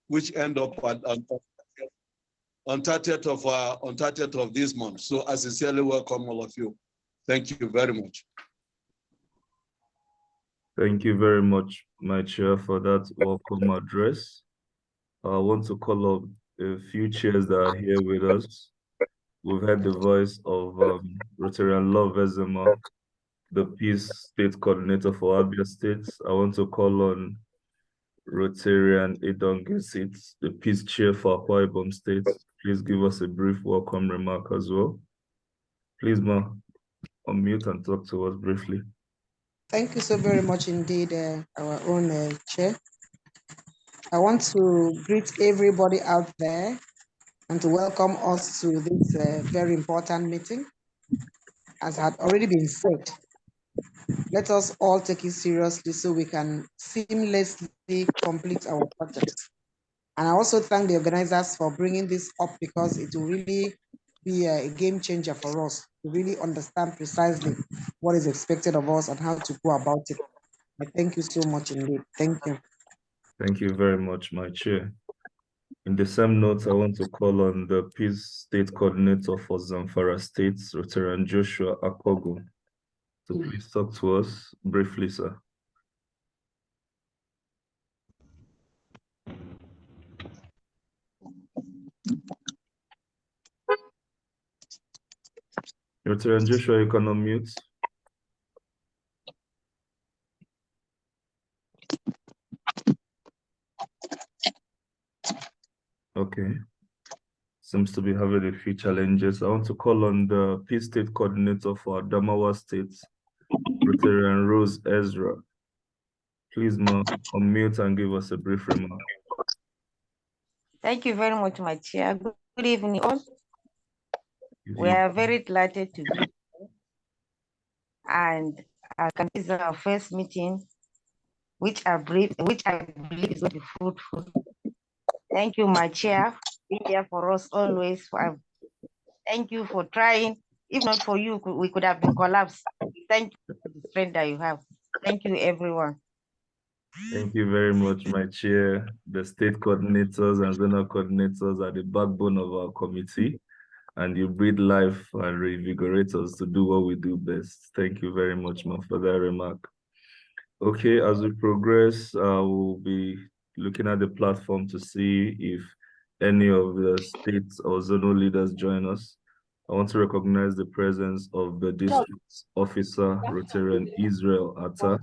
which end up on 30th of this month. So I sincerely welcome all of you. Thank you very much. Thank you very much, my chair, for that welcome address. I want to call up a few chairs that are here with us. We've heard the voice of Rotarian Love Ezema, the Peace State Coordinator for Abia State. I want to call on Rotarian Edongesit, the Peace Chair for Akwa Ibom State. Please give us a brief welcome remark as well. Please, Ma, unmute and talk to us briefly. Thank you so very much indeed, our own chair. I want to greet everybody out there and to welcome us to this very important meeting. As had already been said, let us all take it seriously so we can seamlessly complete our project. And I also thank the organizers for bringing this up because it will really be a game changer for us to really understand precisely what is expected of us and how to go about it. I thank you so much indeed. Thank you. Thank you very much, my chair. In the same note, I want to call on the Peace State Coordinator for Zamfara State, Rotarian Joshua Akpogo, to please talk to us briefly, sir. Rotarian Joshua, you can unmute. Okay. Seems to be having a few challenges. I want to call on the Peace State Coordinator for Adamawa State, Rotarian Rose Ezra. Please, ma, unmute and give us a brief remark. Thank you very much, my chair. Good evening, all. We are very delighted to be here. And I can this is our first meeting, which I believe is going to be fruitful. Thank you, my chair, being there for us always. Thank you for trying. If not for you, we could have been collapsed. Thank you for the strength that you have. Thank you, everyone. Thank you very much, my chair. The state coordinators and zonal coordinators are the backbone of our committee, and you breathe life and reinvigorate us to do what we do best. Thank you very much, ma, for that remark. Okay, as we progress, we'll be looking at the platform to see if any of the states or zonal leaders join us. I want to recognize the presence of the district officer, Rotarian Israel Atta.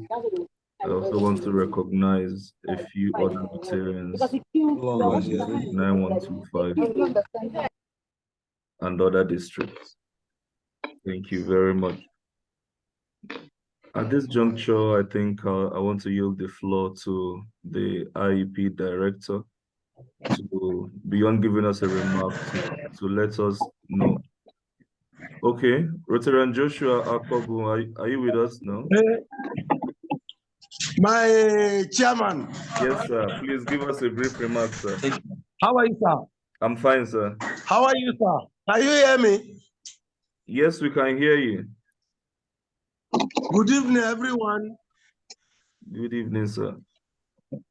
I also want to recognize a few other Rotarians, 9125, and other districts. Thank you very much. At this juncture, I think I want to yield the floor to the IEP Director to, beyond giving us a remark, to let us know. Okay, Rotarian Joshua Akpogo, are you with us now? My chairman. Yes, sir. Please give us a brief remark, sir. How are you, sir? I'm fine, sir. How are you, sir? Can you hear me? Yes, we can hear you. Good evening, everyone. Good evening, sir.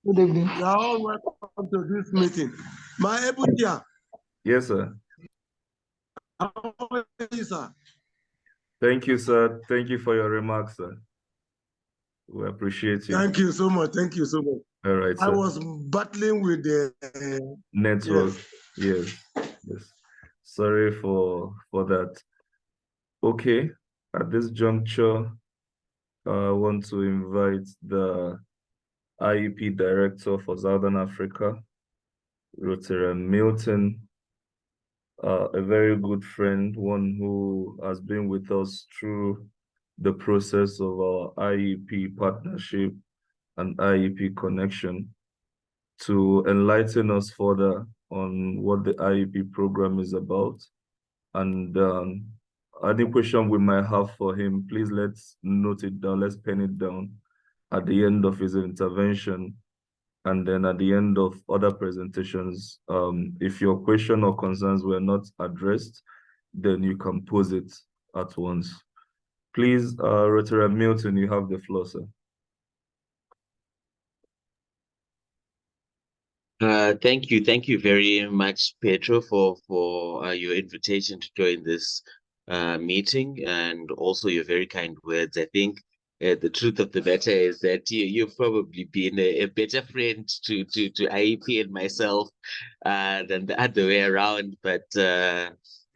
Good evening. You are all welcome to this meeting. My Ebutia. Yes, sir. How are you, sir? Thank you, sir. Thank you for your remarks, sir. We appreciate you. Thank you so much. Thank you so much. All right, sir. I was battling with the network. Yes. Yes. Sorry for that. Okay. At this juncture, I want to invite the IEP Director for Southern Africa, Rotarian Milton, a very good friend, one who has been with us through the process of our IEP partnership and IEP connection, to enlighten us further on what the IEP program is about. And any question we might have for him, please let's note it down, let's pen it down at the end of his intervention. And then at the end of other presentations, if your question or concerns were not addressed, then you can pose it at once. Please, Rotarian Milton, you have the floor, sir. Thank you very much, Pietro, for your invitation to join this meeting, and also your very kind words. I think the truth of the matter is that you've probably been a better friend to IEP and myself than the other way around. But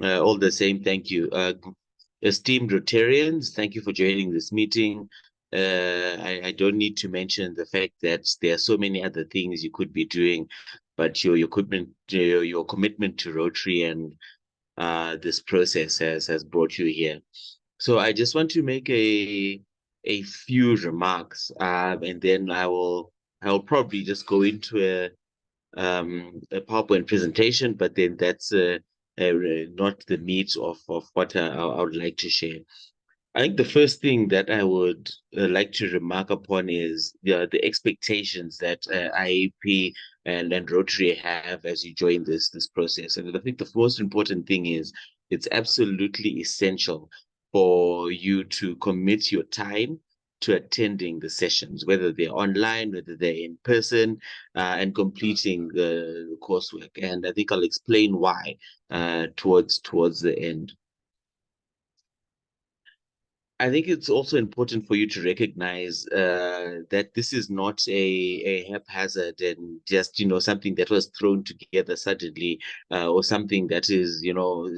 all the same, thank you. Esteemed Rotarians, thank you for joining this meeting. I don't need to mention the fact that there are so many other things you could be doing, but your commitment to Rotary and this process has brought you here. So I just want to make a few remarks, and then I'll probably just go into a PowerPoint presentation, but then that's not the meat of what I would like to share. I think the first thing that I would like to remark upon is the expectations that IEP and Rotary have as you join this process. And I think the most important thing is it's absolutely essential for you to commit your time to attending the sessions, whether they're online, whether they're in person, and completing the coursework. And I think I'll explain why towards the end. I think it's also important for you to recognize that this is not a haphazard and just, something that was thrown together suddenly, or something that is,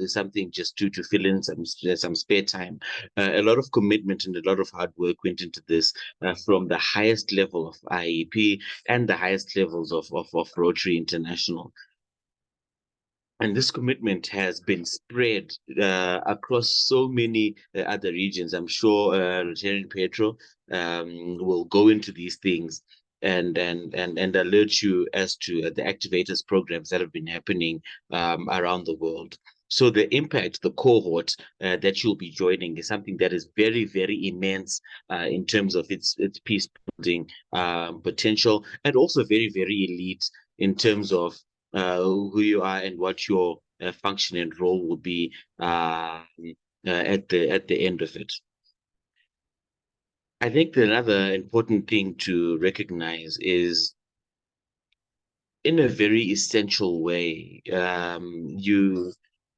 something just to fill in some spare time. A lot of commitment and a lot of hard work went into this from the highest level of IEP and the highest levels of Rotary International. And this commitment has been spread across so many other regions. I'm sure Lieutenant Pietro will go into these things and alert you as to the activators programs that have been happening around the world. So the impact, the cohort that you'll be joining is something that is very, very immense in terms of its peace building potential, and also very, very elite in terms of who you are and what your function and role will be at the end of it. I think another important thing to recognize is, in a very essential way, I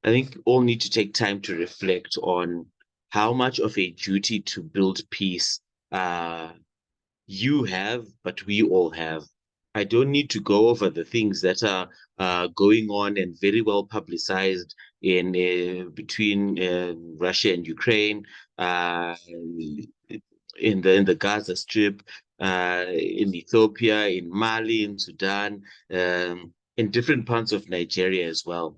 think all need to take time to reflect on how much of a duty to build peace you have, but we all have. I don't need to go over the things that are going on and very well publicized in between Russia and Ukraine, in the Gaza Strip, in Ethiopia, in Mali, in Sudan, in different parts of Nigeria as well.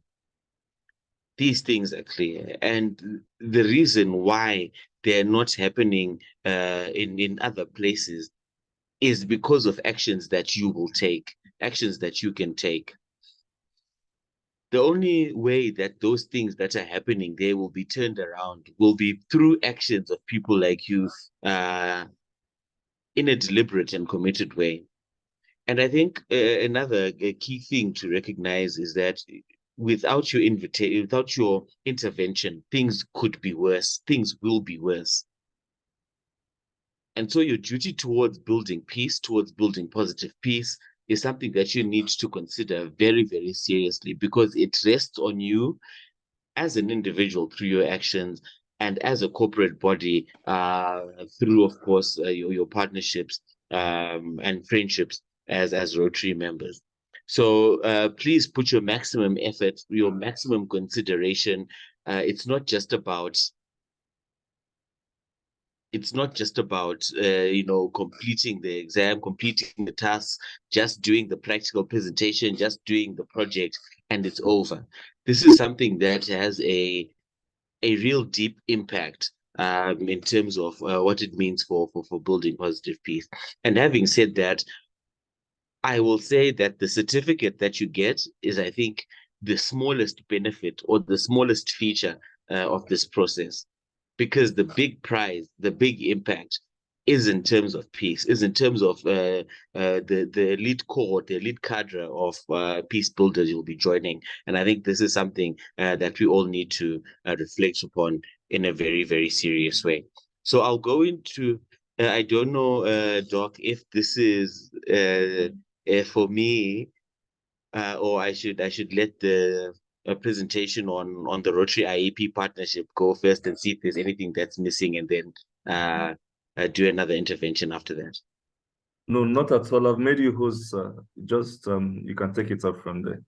These things are clear, and the reason why they're not happening in other places is because of actions that you will take, actions that you can take. The only way that those things that are happening there will be turned around will be through actions of people like you in a deliberate and committed way. And I think another key thing to recognize is that without your intervention, things could be worse, things will be worse. And so your duty towards building peace, towards building positive peace, is something that you need to consider very, very seriously, because it rests on you as an individual through your actions, and as a corporate body through, of course, your partnerships and friendships as Rotary members. So please put your maximum effort, your maximum consideration. It's not just about completing the exam, completing the tasks, just doing the practical presentation, just doing the project, and it's over. This is something that has a real deep impact in terms of what it means for building positive peace. And having said that, I will say that the certificate that you get is, I think, the smallest benefit or the smallest feature of this process. Because the big prize, the big impact is in terms of peace, is in terms of the elite cohort, the elite cadre of peace builders you'll be joining. And I think this is something that we all need to reflect upon in a very, very serious way. So I'll go into, I don't know, Doc, if this is, for me, or I should let the presentation on the Rotary IEP partnership go first and see if there's anything that's missing, and then do another intervention after that. No, not at all. I've made you host. Just you can take it up from there.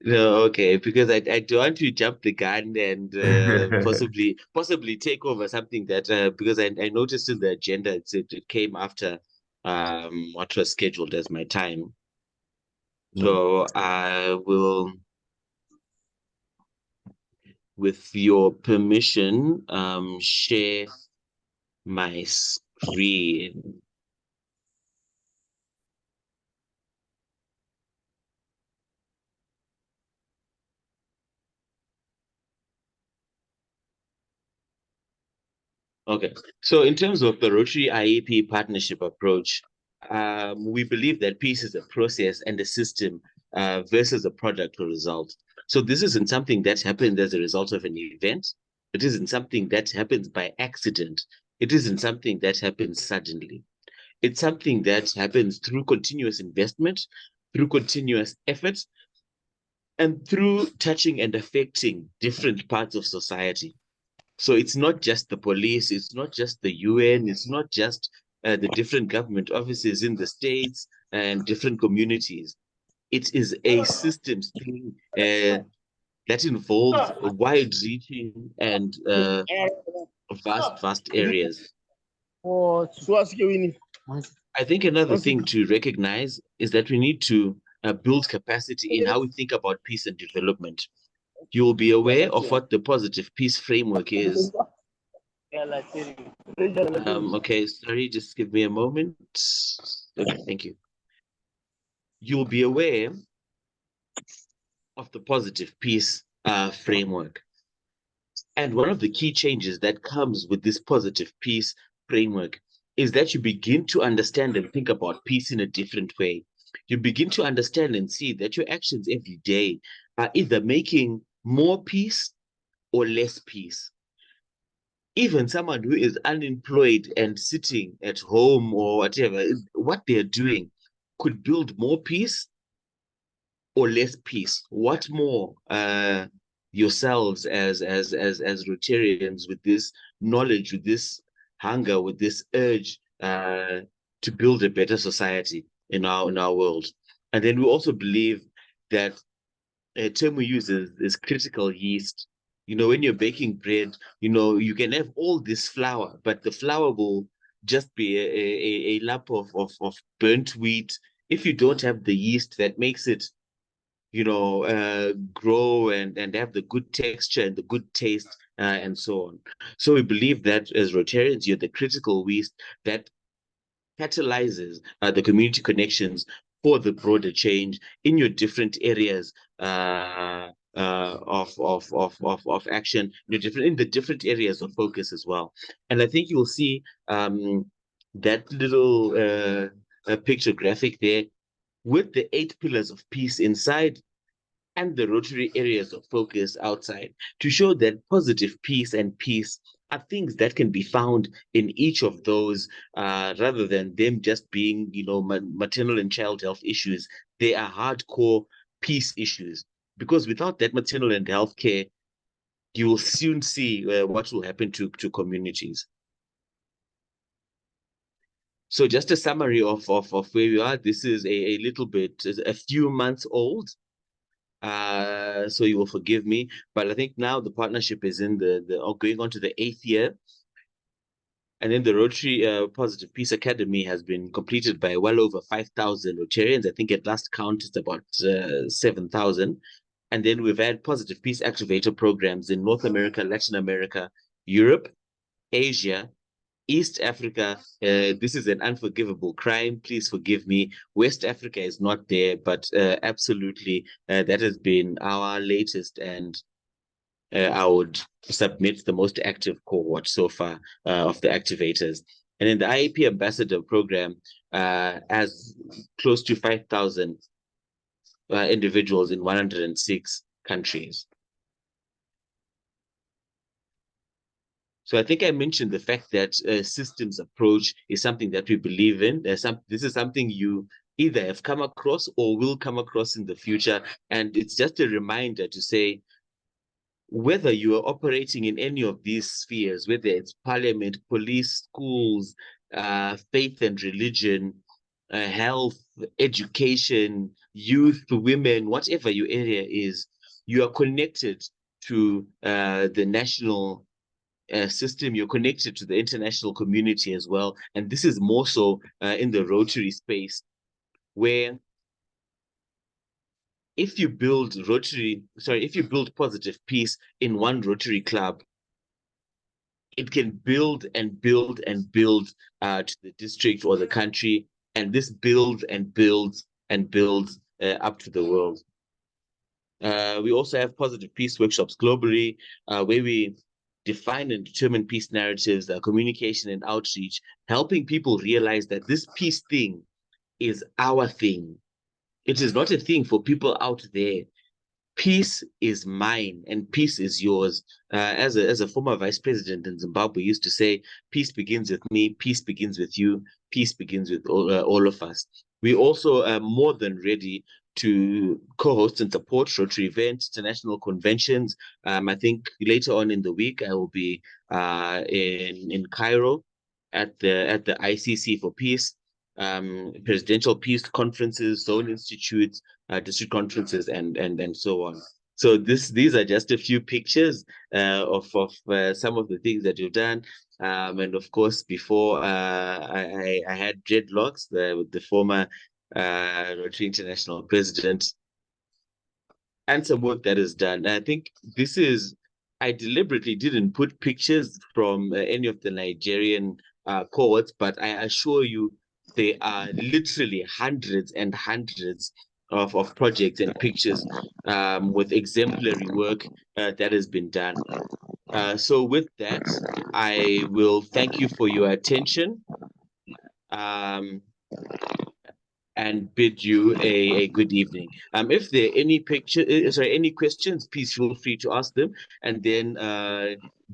No, okay, because I don't want to jump the gun and possibly take over something that because I noticed in the agenda it came after what was scheduled as my time. So I will, with your permission, share my screen. Okay, so in terms of the Rotary IEP partnership approach, we believe that peace is a process and a system versus a product or result. So this isn't something that happened as a result of an event. It isn't something that happens by accident. It isn't something that happens suddenly. It's something that happens through continuous investment, through continuous effort, and through touching and affecting different parts of society. So it's not just the police, it's not just the UN, it's not just the different government offices in the states and different communities. It is a systems thing that involves wide-reaching and vast areas. I think another thing to recognize is that we need to build capacity in how we think about peace and development. You will be aware of what the positive peace framework is. Okay, sorry, just give me a moment. Okay, thank you. You'll be aware of the positive peace framework. And one of the key changes that comes with this positive peace framework is that you begin to understand and think about peace in a different way. You begin to understand and see that your actions every day are either making more peace or less peace. Even someone who is unemployed and sitting at home or whatever, what they're doing could build more peace or less peace. What more yourselves as Rotarians, with this knowledge, with this hunger, with this urge to build a better society in our world. And then we also believe that a term we use is critical yeast. You know, when you're baking bread, you know, you can have all this flour, but the flour will just be a lump of burnt wheat if you don't have the yeast that makes it, you know, grow and have the good texture and the good taste and so on. So we believe that as Rotarians, you're the critical yeast that catalyzes the community connections for the broader change in your different areas of action, in the different areas of focus as well. And I think you'll see that little picture graphic there with the 8 pillars of peace inside and the Rotary areas of focus outside, to show that positive peace and peace are things that can be found in each of those, rather than them just being, you know, maternal and child health issues. They are hardcore peace issues, because without that maternal and health care, you will soon see what will happen to communities. So just a summary of where we are. This is a little bit, a few months old. So you will forgive me, but I think now the partnership is in going on to the 8th year. And then the Rotary Positive Peace Academy has been completed by well over 5,000 Rotarians. I think at last count it's about 7,000. And then we've had Positive Peace Activator programs in North America, Latin America, Europe, Asia, East Africa. This is an unforgivable crime. Please forgive me. West Africa is not there, but absolutely that has been our latest, and I would submit the most active cohort so far of the activators. And in the IEP Ambassador Program, has close to 5,000 individuals in 106 countries. So I think I mentioned the fact that systems approach is something that we believe in. This is something you either have come across or will come across in the future. And it's just a reminder to say, whether you are operating in any of these spheres, whether it's parliament, police, schools, faith and religion, health, education, youth, women, whatever your area is, you are connected to the national system, you're connected to the international community as well. And this is more so in the Rotary space, where if you build positive peace in one Rotary club, it can build and build and build to the district or the country, and this builds and builds and builds up to the world. We also have positive peace workshops globally, where we define and determine peace narratives, communication and outreach, helping people realize that this peace thing is our thing. It is not a thing for people out there. Peace is mine and peace is yours. As a former vice president in Zimbabwe used to say, peace begins with me, peace begins with you, peace begins with all of us. We also are more than ready to co-host and support Rotary events, international conventions. I think later on in the week, I will be in Cairo at the ICC for Peace, presidential peace conferences, zone institutes, district conferences, and so on. So these are just a few pictures of some of the things that you've done. And of course, before I had dreadlocks with the former Rotary International president, and some work that is done. I think I deliberately didn't put pictures from any of the Nigerian cohorts, but I assure you, there are literally hundreds and hundreds of projects and pictures with exemplary work that has been done. So with that, I will thank you for your attention and bid you a good evening. If there are any questions, please feel free to ask them. And then,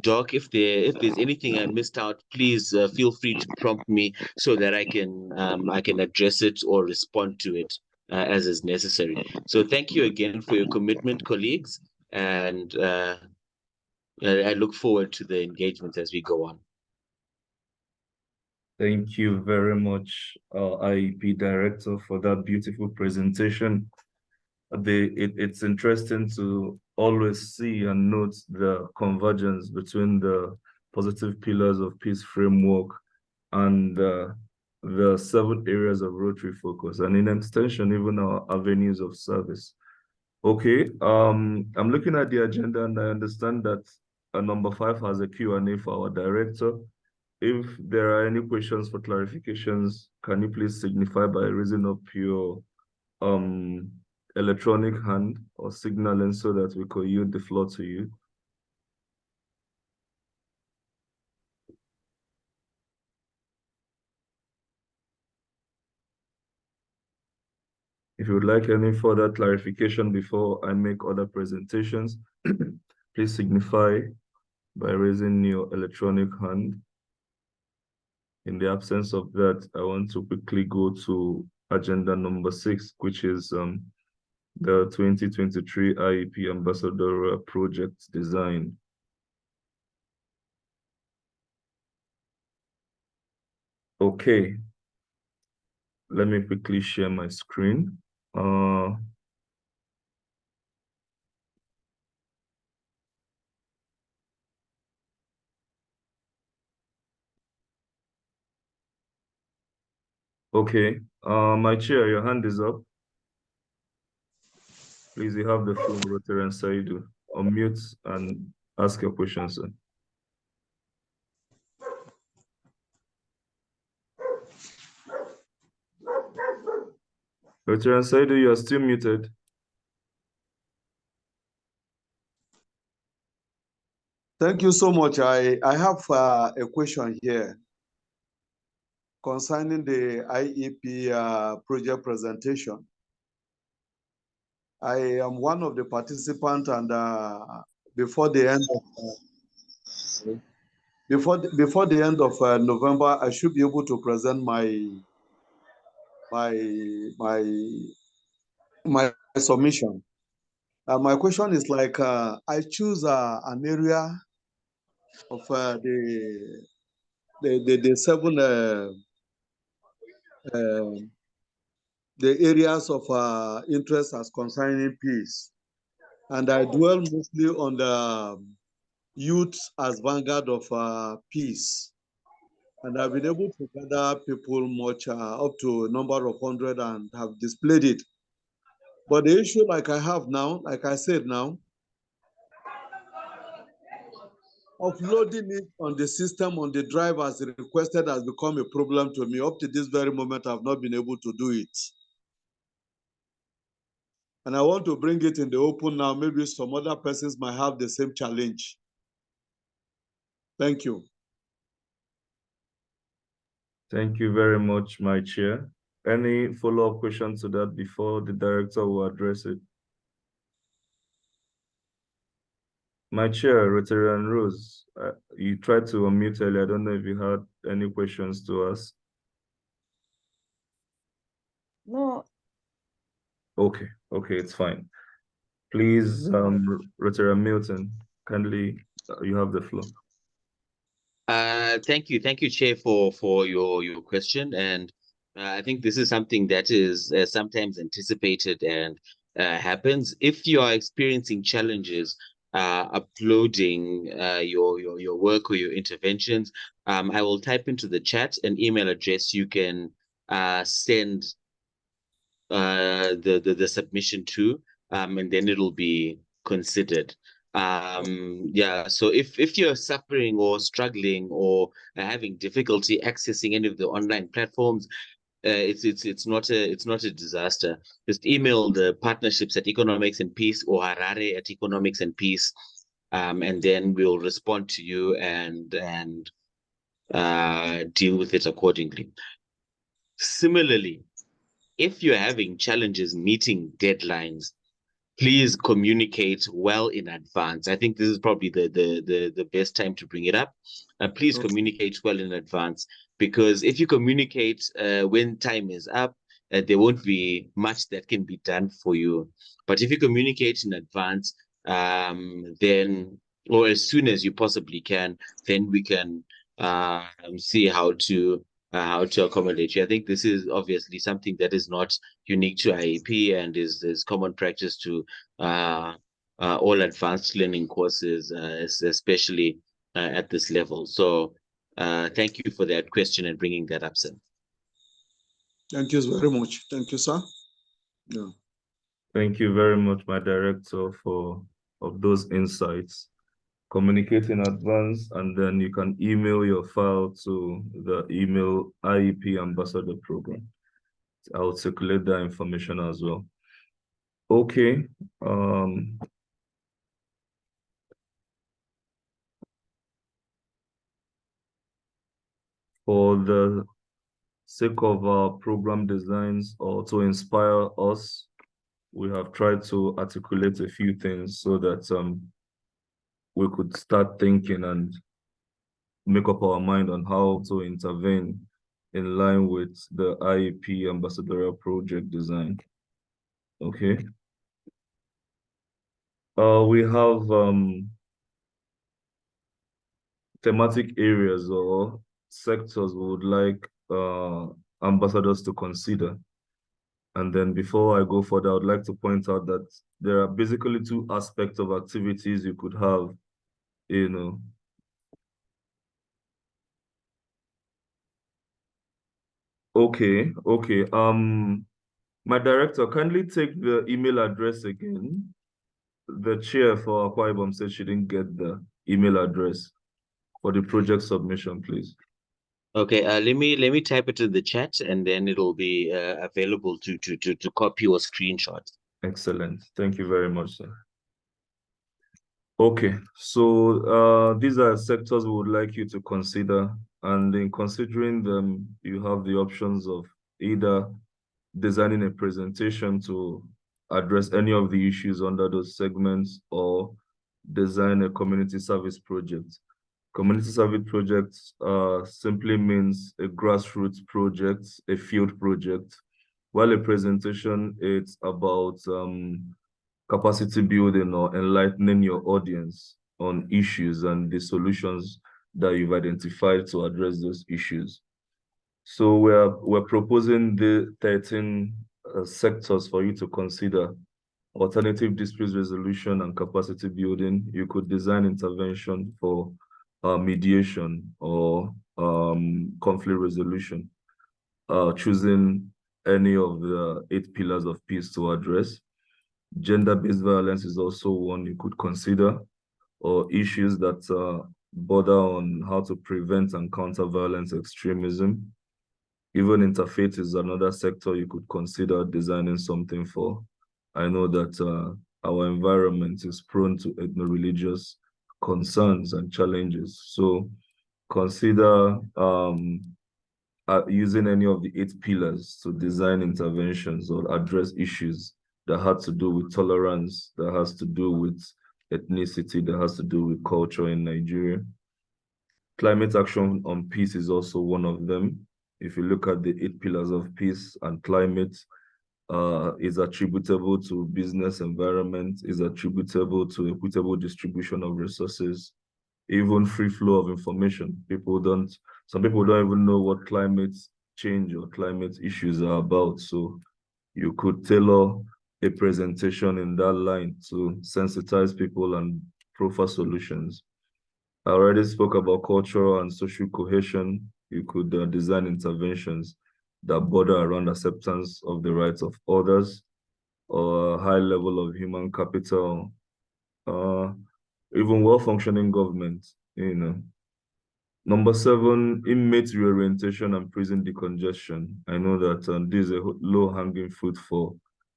Doc, if there's anything I missed out, please feel free to prompt me so that I can address it or respond to it as is necessary. So thank you again for your commitment, colleagues, and I look forward to the engagement as we go on. Thank you very much, IEP Director, for that beautiful presentation. It's interesting to always see and note the convergence between the positive pillars of peace framework and the 7 areas of Rotary focus, and in extension, even our avenues of service. Okay, I'm looking at the agenda and I understand that number 5 has a Q&A for our director. If there are any questions for clarifications, can you please signify by raising up your electronic hand or signaling so that we could yield the floor to you? If you would like any further clarification before I make other presentations, please signify by raising your electronic hand. In the absence of that, I want to quickly go to agenda number 6, which is the 2023 IEP Ambassador Project Design. Okay, let me quickly share my screen. Okay, my chair, your hand is up. Please, you have the floor, Rotary Saidu. Unmute and ask your question, sir. Rotary Saidu, you are still muted. Thank you so much. I have a question here concerning the IEP project presentation. I am one of the participants, and before the end of November, I should be able to present my my submission. My question is like I choose an area of the seven the areas of interest as concerning peace, and I dwell mostly on the youth as vanguard of peace. And I've been able to gather people much up to a number of 100 and have displayed it. But the issue like I have now, like I said now, uploading it on the system, on the drive as requested has become a problem to me. Up to this very moment, I've not been able to do it. And I want to bring it in the open now. Maybe some other persons might have the same challenge. Thank you. Thank you very much, my chair. Any follow-up questions to that before the director will address it? My chair, Rotarian Rose, you tried to unmute earlier. I don't know if you had any questions to ask. No. Okay, it's fine. Please, Rotarian Milton, kindly, you have the floor. Thank you, Chair, for your question. And I think this is something that is sometimes anticipated and happens. If you are experiencing challenges uploading your work or your interventions, I will type into the chat an email address you can send the submission to, and then it'll be considered. Yeah, so if you're suffering or struggling or having difficulty accessing any of the online platforms, it's not a disaster. Just email the partnerships at Economics and Peace or Harare at Economics and Peace, and then we'll respond to you and deal with it accordingly. Similarly, if you're having challenges meeting deadlines, please communicate well in advance. I think this is probably the best time to bring it up. Please communicate well in advance, because if you communicate when time is up, there won't be much that can be done for you. But if you communicate in advance, then, or as soon as you possibly can, then we can see how to accommodate you. I think this is obviously something that is not unique to IEP and is common practice to all advanced learning courses, especially at this level. So thank you for that question and bringing that up, sir. Thank you very much. Thank you, sir. Yeah. Thank you very much, my director, of those insights. Communicate in advance, and then you can email your file to the email IEP Ambassador Program. I'll circulate that information as well. Okay. For the sake of our program designs, or to inspire us, we have tried to articulate a few things so that we could start thinking and make up our mind on how to intervene in line with the IEP Ambassadorial Project design. Okay. We have thematic areas or sectors we would like ambassadors to consider. And then before I go further, I would like to point out that there are basically two aspects of activities you could have, you know. Okay. My director, kindly take the email address again. The chair for Akwa Ibom said she didn't get the email address for the project submission, please. Okay, let me type it in the chat, and then it'll be available to copy or screenshot. Excellent. Thank you very much, sir. Okay, so these are sectors we would like you to consider, and in considering them, you have the options of either designing a presentation to address any of the issues under those segments, or design a community service project. Community service project simply means a grassroots project, a field project while a presentation, it's about capacity building or enlightening your audience on issues and the solutions that you've identified to address those issues. So we're proposing the 13 sectors for you to consider: alternative dispute resolution and capacity building. You could design intervention for mediation or conflict resolution, choosing any of the 8 pillars of peace to address. Gender-based violence is also one you could consider, or issues that border on how to prevent and counter violence extremism. Even interfaith is another sector you could consider designing something for. I know that our environment is prone to ethno-religious concerns and challenges. So consider using any of the 8 pillars to design interventions or address issues that had to do with tolerance, that has to do with ethnicity, that has to do with culture in Nigeria. Climate action on peace is also one of them. If you look at the 8 pillars of peace and climate, is attributable to business environment, is attributable to equitable distribution of resources, even free flow of information. Some people don't even know what climate change or climate issues are about. So you could tailor a presentation in that line to sensitize people and proffer solutions. I already spoke about cultural and social cohesion. You could design interventions that border around acceptance of the rights of others, or a high level of human capital, even well-functioning government, you know. Number 7, inmate reorientation and prison decongestion. I know that this is a low-hanging fruit for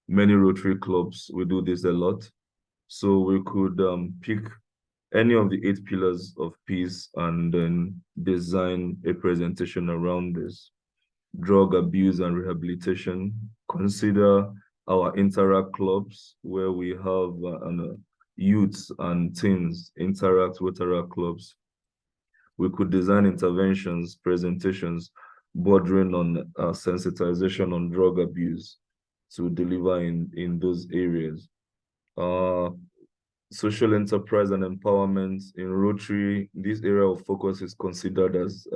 many Rotary clubs. We do this a lot. So we could pick any of the 8 pillars of peace and then design a presentation around this. Drug abuse and rehabilitation. Consider our interact clubs, where we have youths and teens interact with our clubs. We could design interventions, presentations bordering on sensitization on drug abuse to deliver in those areas. Social enterprise and empowerment in Rotary, this area of focus is considered as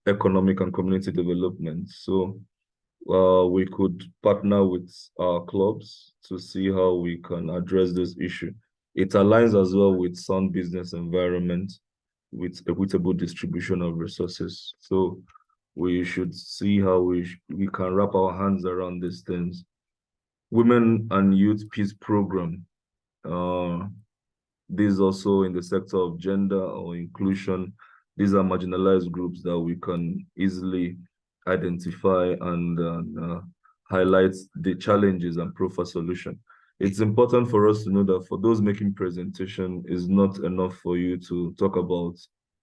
economic and community development. So we could partner with our clubs to see how we can address this issue. It aligns as well with sound business environment, with equitable distribution of resources. So we should see how we can wrap our hands around these things. Women and Youth Peace Program. This is also in the sector of gender or inclusion. These are marginalized groups that we can easily identify and highlight the challenges and proffer solution. It's important for us to know that for those making presentation, is not enough for you to talk about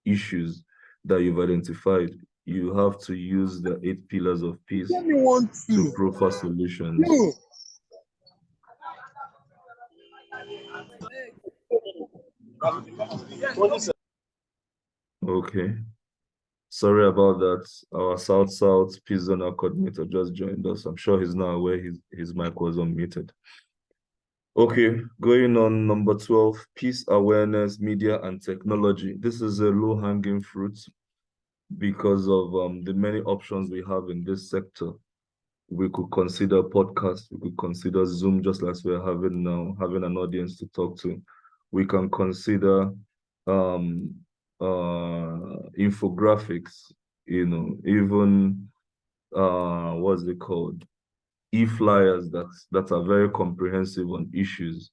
issues that you've identified. You have to use the 8 pillars of peace to proffer solutions. Okay. Sorry about that. Our South Peace Zonal coordinator just joined us. I'm sure he's not aware his mic was unmuted. Okay, going on number 12, peace awareness, media and technology. This is a low-hanging fruit because of the many options we have in this sector. We could consider podcasts, we could consider Zoom, just like we're having now, having an audience to talk to. We can consider infographics, you know, even what's it called? E-flyers that are very comprehensive on issues.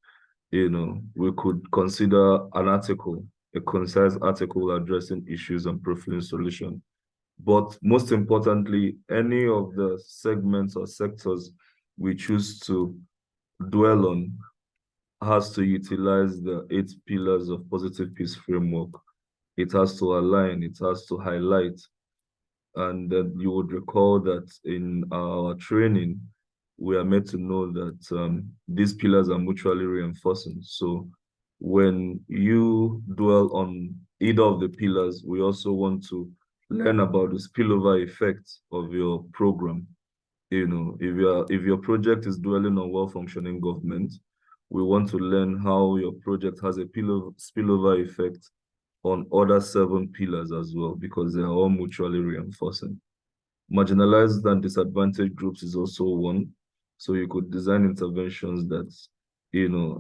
You know, we could consider an article, a concise article addressing issues and profiling solution. But most importantly, any of the segments or sectors we choose to dwell on has to utilize the 8 pillars of positive peace framework. It has to align, it has to highlight. And you would recall that in our training, we are made to know that these pillars are mutually reinforcing. So when you dwell on either of the pillars, we also want to learn about the spillover effect of your program. if your project is dwelling on well-functioning government, we want to learn how your project has a spillover effect on other 7 pillars as well, because they are all mutually reinforcing. Marginalized and disadvantaged groups is also one. So you could design interventions that,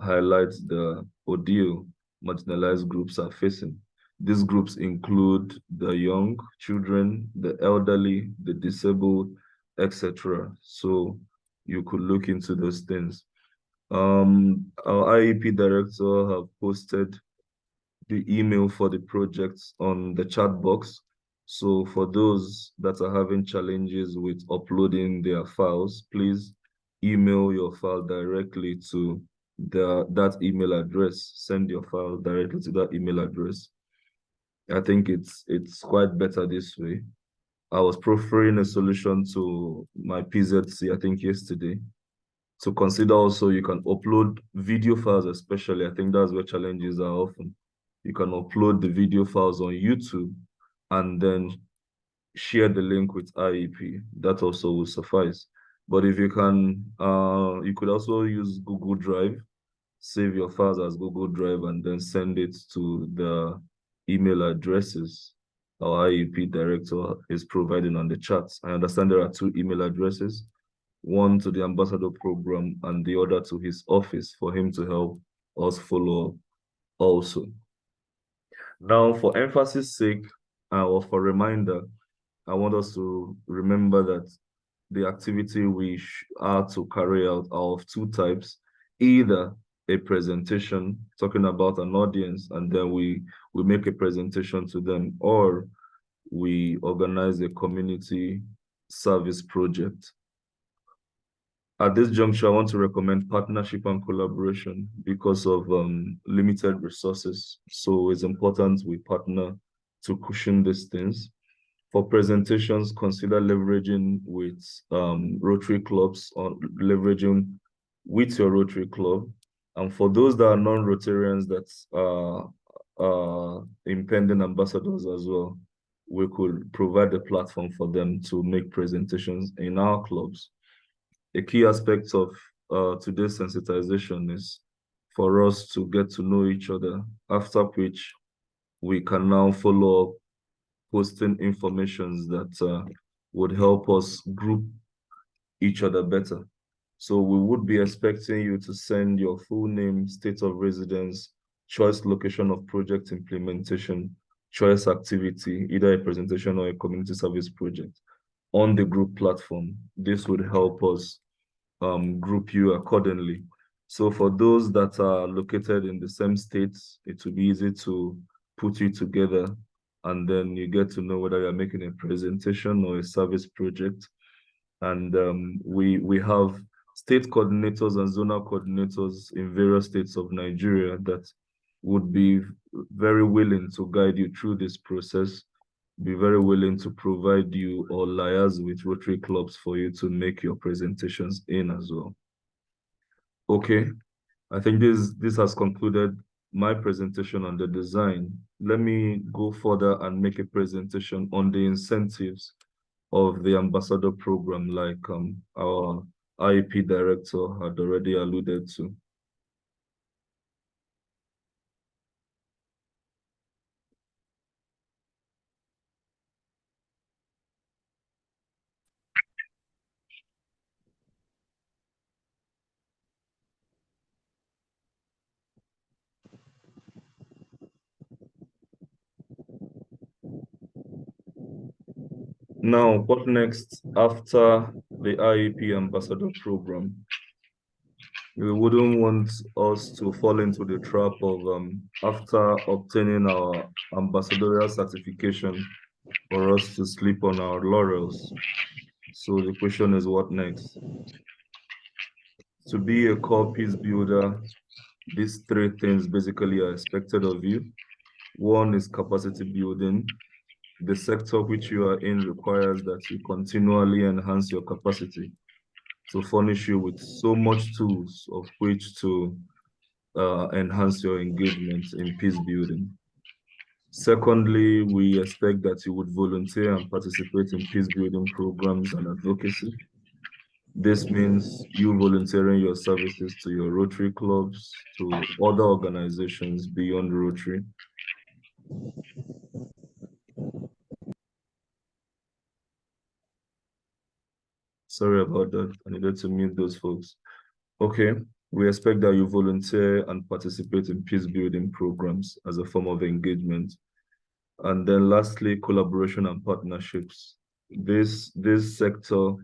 highlight the ordeal marginalized groups are facing. These groups include the young, children, the elderly, the disabled, etc. So you could look into those things. Our IEP director have posted the email for the projects on the chat box. So for those that are having challenges with uploading their files, please email your file directly to that email address. Send your file directly to that email address. I think it's quite better this way. I was proffering a solution to my PZC, I think yesterday. To consider also, you can upload video files, especially. I think that's where challenges are often. You can upload the video files on YouTube and then share the link with IEP. That also will suffice. But if you can, you could also use Google Drive, save your files as Google Drive, and then send it to the email addresses our IEP director is providing on the chat. I understand there are 2 email addresses, one to the Ambassador Program and the other to his office for him to help us follow up also. Now, for emphasis sake, or for reminder, I want us to remember that the activity we are to carry out are of 2 types: either a presentation talking about an audience and then we make a presentation to them, or we organize a community service project. At this juncture, I want to recommend partnership and collaboration because of limited resources. So it's important we partner to cushion these things. For presentations, consider leveraging with Rotary clubs or leveraging with your Rotary club. And for those that are non-Rotarians that are impending ambassadors as well, we could provide a platform for them to make presentations in our clubs. A key aspect of today's sensitization is for us to get to know each other, after which we can now follow up posting informations that would help us group each other better. So we would be expecting you to send your full name, state of residence, choice location of project implementation, choice activity, either a presentation or a community service project, on the group platform. This would help us group you accordingly. So for those that are located in the same states, it will be easy to put you together, and then you get to know whether you're making a presentation or a service project. And we have state coordinators and zonal coordinators in various states of Nigeria that would be very willing to guide you through this process, be very willing to provide you or liaise with Rotary clubs for you to make your presentations in as well. Okay, I think this has concluded my presentation on the design. Let me go further and make a presentation on the incentives of the Ambassador Program, like our IEP director had already alluded to. Now, what next after the IEP Ambassador Program? We wouldn't want us to fall into the trap of, after obtaining our ambassadorial certification, for us to sleep on our laurels. So the question is, what next? To be a core peace builder, these 3 things basically are expected of you. One is capacity building. The sector which you are in requires that you continually enhance your capacity to furnish you with so much tools of which to enhance your engagement in peace building. Secondly, we expect that you would volunteer and participate in peace building programs and advocacy. This means you volunteering your services to your Rotary clubs, to other organizations beyond Rotary. Sorry about that. I needed to mute those folks. Okay, we expect that you volunteer and participate in peace building programs as a form of engagement. And then lastly, collaboration and partnerships. This sector,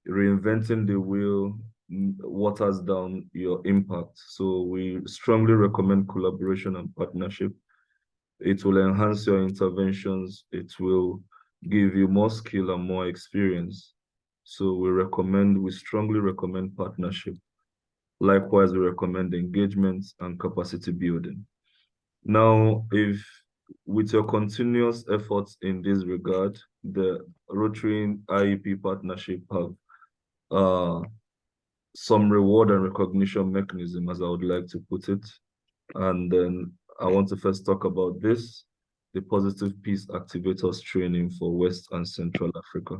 reinventing the wheel, waters down your impact. So we strongly recommend collaboration and partnership. It will enhance your interventions. It will give you more skill and more experience. So we strongly recommend partnership. Likewise, we recommend engagement and capacity building. Now, if with your continuous efforts in this regard, the Rotary IEP partnership have some reward and recognition mechanism, as I would like to put it. And then I want to first talk about this, the Positive Peace Activators Training for West and Central Africa.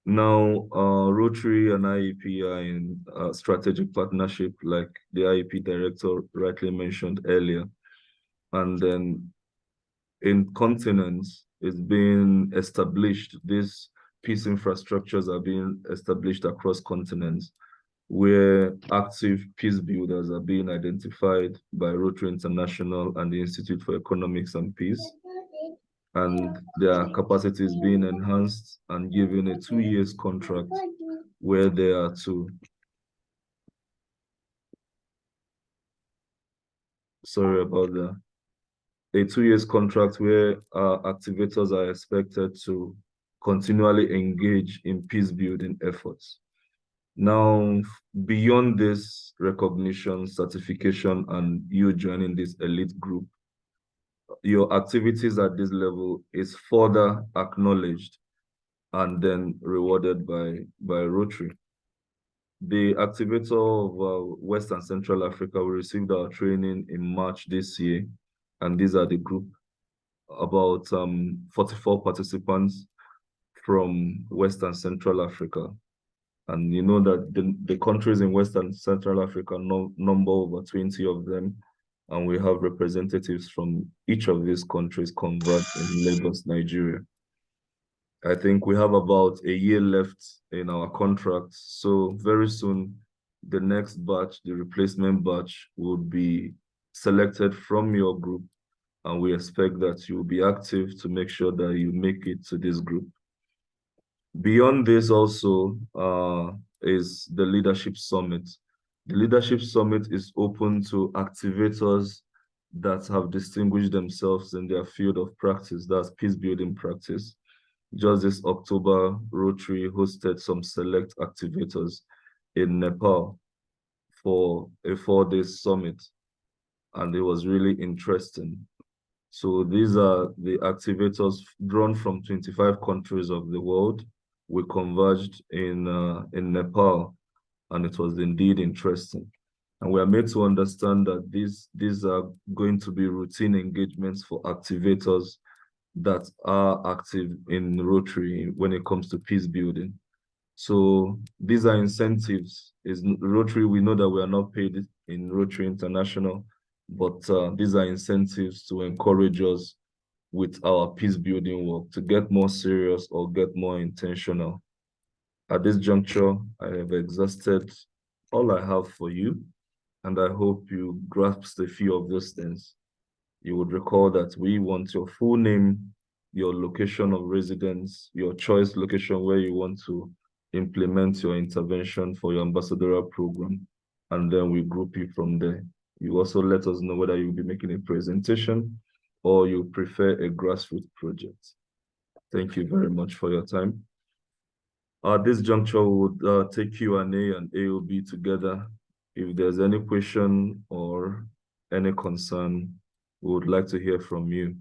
Now, Rotary and IEP are in a strategic partnership, like the IEP director rightly mentioned earlier. And then in continents, it's being established, these peace infrastructures are being established across continents, where active peace builders are being identified by Rotary International and the Institute for Economics and Peace. And their capacity is being enhanced and given a 2 years contract where they are to, sorry about that, a 2 years contract where activators are expected to continually engage in peace building efforts. Now, beyond this recognition, certification, and you joining this elite group, your activities at this level is further acknowledged and then rewarded by Rotary. The activator of West and Central Africa, we received our training in March this year, and these are the group, about 44 participants from West and Central Africa. And you know that the countries in West and Central Africa number over 20 of them, and we have representatives from each of these countries converged in Lagos, Nigeria. I think we have about a year left in our contract. So very soon, the next batch, the replacement batch, will be selected from your group. And we expect that you will be active to make sure that you make it to this group. Beyond this also is the Leadership Summit. The Leadership Summit is open to activators that have distinguished themselves in their field of practice, that's peace building practice. Just this October, Rotary hosted some select activators in Nepal for a 4-day summit, and it was really interesting. So these are the activators drawn from 25 countries of the world. We converged in Nepal, and it was indeed interesting. And we are made to understand that these are going to be routine engagements for activators that are active in Rotary when it comes to peace building. So these are incentives. Is Rotary, we know that we are not paid in Rotary International, but these are incentives to encourage us with our peace building work to get more serious or get more intentional. At this juncture, I have exhausted all I have for you, and I hope you grasp a few of those things. You would recall that we want your full name, your location of residence, your choice location where you want to implement your intervention for your ambassadorial program, and then we group you from there. You also let us know whether you'll be making a presentation or you prefer a grassroots project. Thank you very much for your time. At this juncture, we would take Q&A and AOB together. If there's any question or any concern, we would like to hear from you.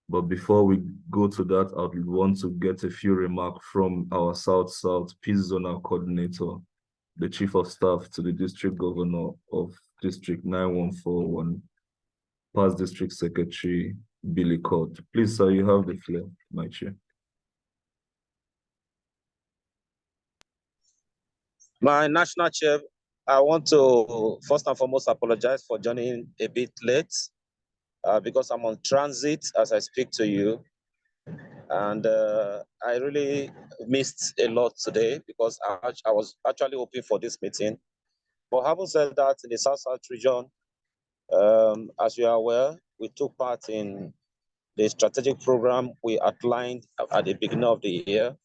But before we go to that, I would want to get a few remarks from our South-South Peace Zonal Coordinator, the Chief of Staff to the District Governor of District 9141, Past District Secretary Billy Court. Please, sir, you have the floor, my chair. My national chair, I want to first and foremost apologize for joining a bit late because I'm on transit as I speak to you. And I really missed a lot today because I was actually hoping for this meeting. But having said that, in the South region, as you are aware, we took part in the strategic program we outlined at the beginning of the year.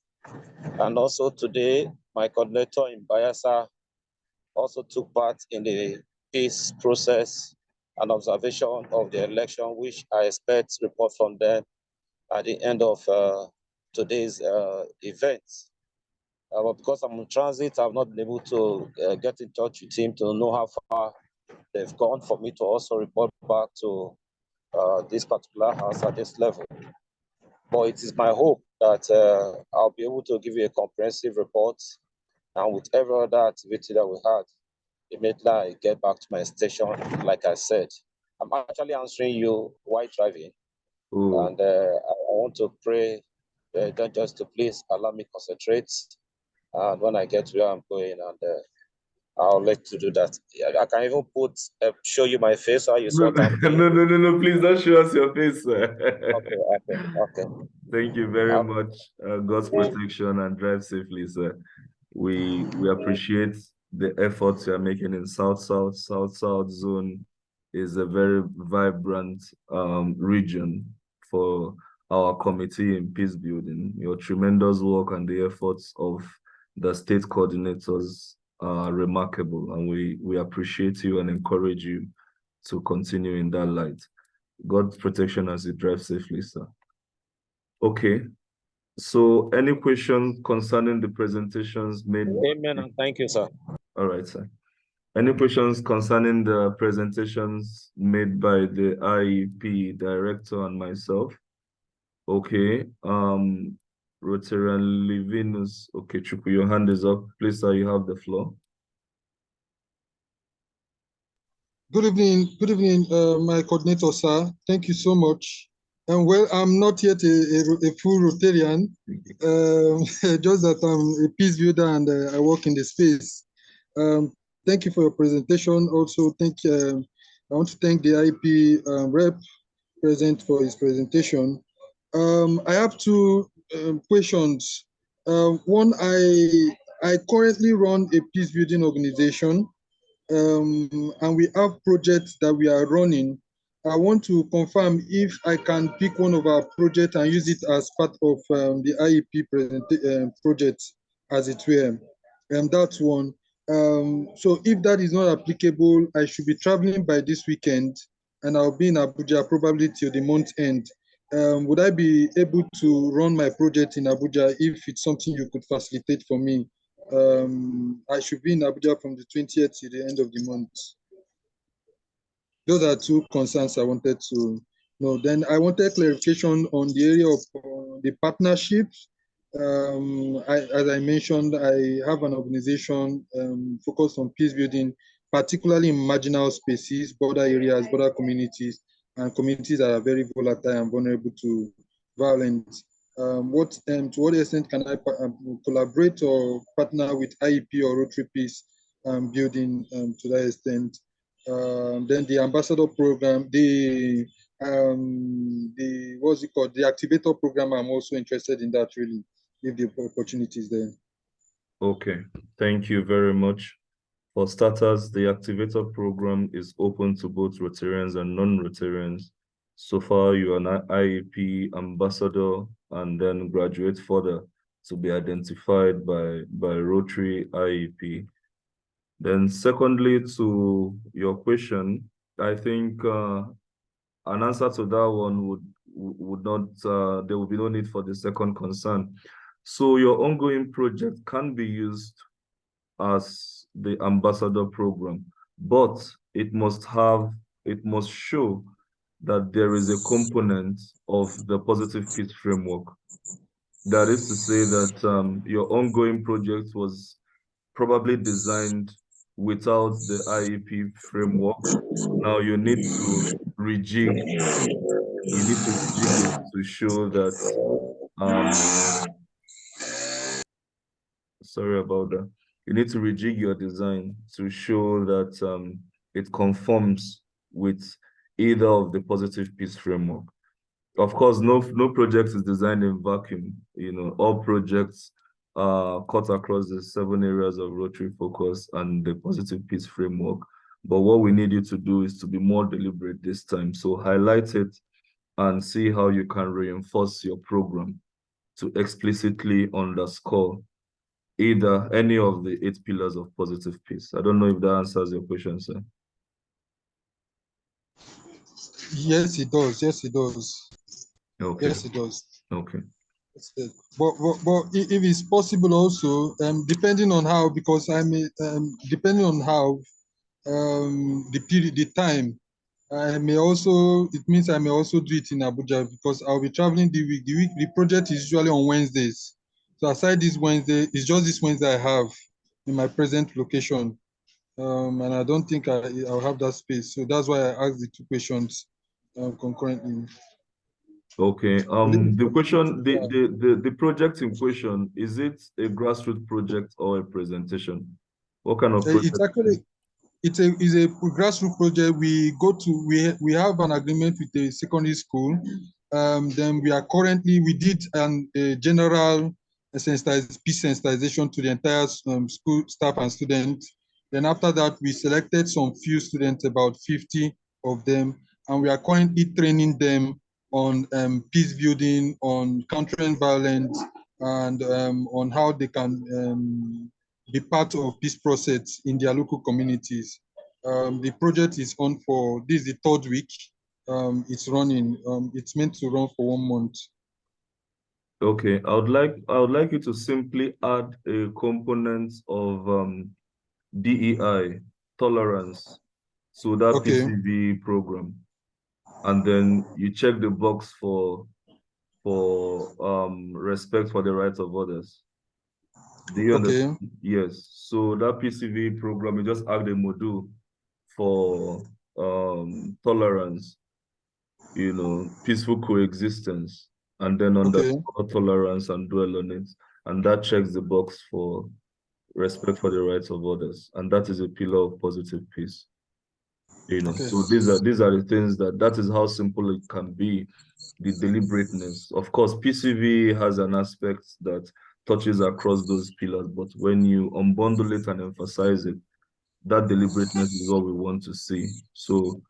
And also today, my coordinator in Bayelsa also took part in the peace process and observation of the election, which I expect report from them at the end of today's event. But because I'm in transit, I've not been able to get in touch with him to know how far they've gone for me to also report back to this particular house at this level. But it is my hope that I'll be able to give you a comprehensive report, and with every other activity that we had, immediately I get back to my station, like I said. I'm actually answering you while driving. Ooh. And I want to pray just to please allow me concentrate. And when I get to where I'm going, and I'll let you do that. I can even show you my face while you sort out. No, please don't show us your face. Okay. Thank you very much. God's protection and drive safely, sir. We appreciate the efforts you are making in South zone is a very vibrant region for our committee in peace building. Your tremendous work and the efforts of the state coordinators are remarkable, and we appreciate you and encourage you to continue in that light. God's protection as you drive safely, sir. Okay. So any questions concerning the presentations made? Amen, and thank you, sir. All right, sir. Any questions concerning the presentations made by the IEP director and myself? Okay. Rotarian Livinus, okay, Uzochukwu, your hand is up. Please, sir, you have the floor. Good evening, my coordinator, sir. Thank you so much. And well, I'm not yet a full Rotarian, just that I'm a peace builder and I work in the space. Thank you for your presentation. Also, I want to thank the IEP rep present for his presentation. I have two questions. One, I currently run a peace building organization, and we have projects that we are running. I want to confirm if I can pick one of our projects and use it as part of the IEP project, as it were. That's one. So if that is not applicable, I should be traveling by this weekend, and I'll be in Abuja probably till the month end. Would I be able to run my project in Abuja if it's something you could facilitate for me? I should be in Abuja from the 20th to the end of the month. Those are two concerns I wanted to know. Then I wanted clarification on the area of the partnerships. As I mentioned, I have an organization focused on peace building, particularly in marginal spaces, border areas, border communities, and communities that are very volatile and vulnerable to violence. To what extent can I collaborate or partner with IEP or Rotary Peace building to that extent? Then the Ambassador Program, what's it called? The Activator Program, I'm also interested in that really, if the opportunity is there. Okay, thank you very much. For starters, the Activator Program is open to both Rotarians and non-Rotarians. So far, you are an IEP ambassador and then graduate further to be identified by Rotary IEP. Then secondly, to your question, I think an answer to that one would not, there will be no need for the second concern. So your ongoing project can be used as the ambassador program, but it must show that there is a component of the positive peace framework. That is to say that your ongoing project was probably designed without the IEP framework. Now you need to rejig. You need to rejig it to show that sorry about that. you need to rejig your design to show that it conforms with either of the positive peace framework. Of course, no project is designed in vacuum. You know, all projects cut across the 7 areas of Rotary focus and the positive peace framework. But what we need you to do is to be more deliberate this time. So highlight it and see how you can reinforce your program to explicitly underscore either any of the 8 pillars of positive peace. I don't know if that answers your question, sir. Yes, it does. Yes, it does. Okay. Yes, it does. Okay. But if it's possible also, depending on how, because I may, depending on how the period, the time, I may also, it means I may also do it in Abuja because I'll be traveling the week. The project is usually on Wednesdays. So aside this Wednesday, it's just this Wednesday I have in my present location. And I don't think I'll have that space. So that's why I asked the 2 questions concurrently. Okay. The question, the project in question, is it a grassroots project or a presentation? What kind of project? It's actually it's a grassroots project. We have an agreement with the secondary school. Then we did a general peace sensitization to the entire school staff and students. Then after that, we selected some few students, about 50 of them, and we are currently training them on peace building, on countering violence, and on how they can be part of peace process in their local communities. The project is on for, this is the 3rd week. It's running, it's meant to run for 1 month. Okay, I would like you to simply add a component of DEI, tolerance, to that PCV program. And then you check the box for respect for the rights of others. Do you understand? Yes. So that PCV program, you just add a module for tolerance, you know, peaceful coexistence, and then underscore tolerance and dwell on it. And that checks the box for respect for the rights of others. And that is a pillar of positive peace. You know, so these are the things that is how simple it can be, the deliberateness. Of course, PCV has an aspect that touches across those pillars, but when you unbundle it and emphasize it, that deliberateness is what we want to see. So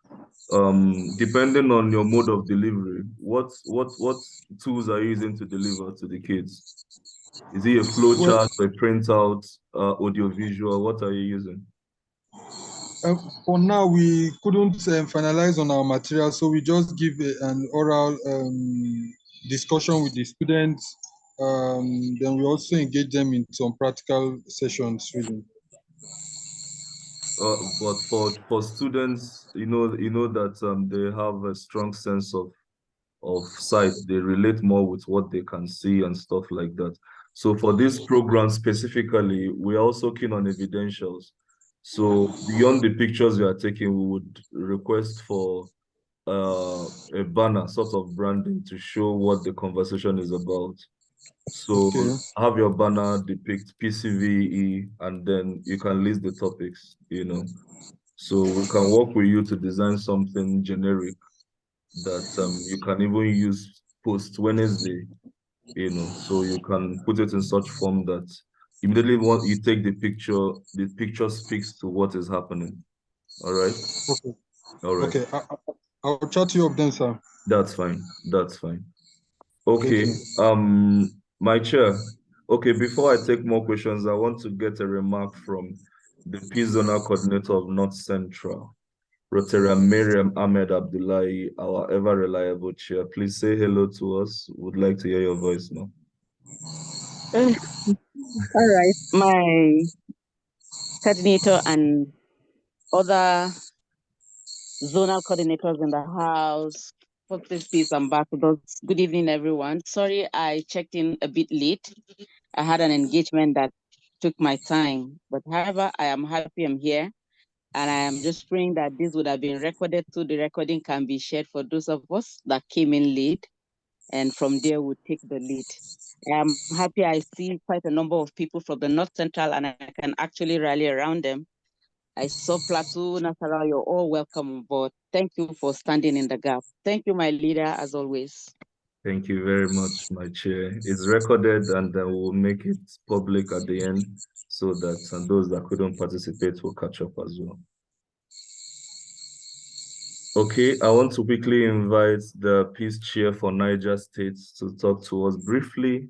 depending on your mode of delivery, what tools are you using to deliver to the kids? Is it a flow chart, a printout, audio visual? What are you using? For now, we couldn't finalize on our material, so we just give an oral discussion with the students. Then we also engage them in some practical sessions, really. But for students, you know that they have a strong sense of sight. They relate more with what they can see and stuff like that. So for this program specifically, we're also keen on evidentials. So beyond the pictures you are taking, we would request for a banner, sort of branding, to show what the conversation is about. So have your banner depict PCVE, and then you can list the topics, you know. So we can work with you to design something generic that you can even use post Wednesday, you know, so you can put it in such form that immediately when you take the picture speaks to what is happening. All right? Okay. All right. Okay. I'll chat you up then, sir. That's fine. That's fine. Okay. My chair. Okay, before I take more questions, I want to get a remark from the Peace Zonal Coordinator of North Central, Rotarian Miriam Ahmed Abdullahi, our ever reliable chair. Please say hello to us. Would like to hear your voice now. All right, my coordinator and other zonal coordinators in the house, Positive Peace Ambassadors. Good evening, everyone. Sorry, I checked in a bit late. I had an engagement that took my time, but however, I am happy I'm here. And I am just praying that this would have been recorded so the recording can be shared for those of us that came in late. and from there we'll take the lead. I'm happy I see quite a number of people from the North Central, and I can actually rally around them. I saw Plateau, Nasarawa, you're all welcome on board. Thank you for standing in the gap. Thank you, my leader, as always. Thank you very much, my chair. It's recorded, and then we'll make it public at the end so that those that couldn't participate will catch up as well. Okay, I want to quickly invite the Peace Chair for Niger State to talk to us briefly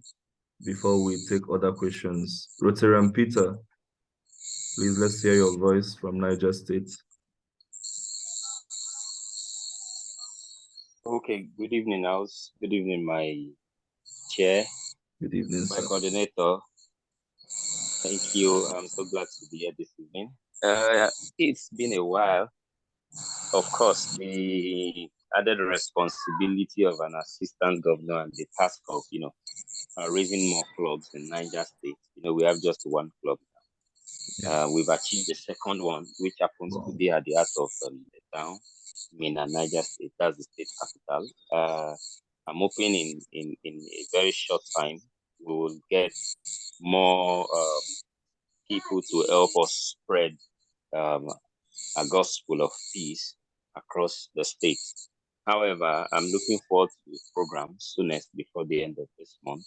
before we take other questions. Rotarian Peter, please let's hear your voice from Niger State. Okay, good evening, House. Good evening, my chair. Good evening, my sir. coordinator. Thank you. I'm so glad to be here this evening. It's been a while. Of course, the added responsibility of an assistant governor and the task of, raising more clubs in Niger State. We have just one club now. Yeah. We've achieved the second one, which happens to be at the heart of the town, Niger State. That's the state capital. I'm hoping in a very short time we will get more people to help us spread a gospel of peace across the state. However, I'm looking forward to the program soonest before the end of this month,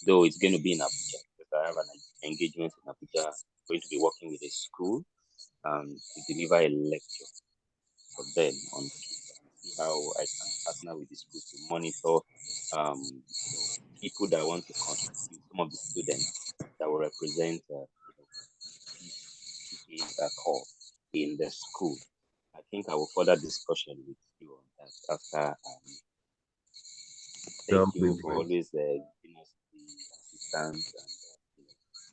though it's going to be in Abuja, because I have an engagement in Abuja. I'm going to be working with a school to deliver a lecture for them on peace, and see how I can partner with the school to monitor people that want to contribute, some of the students that will represent peace call in the school. I think I will further discussion with you on that after. Thank you for always giving us the assistance and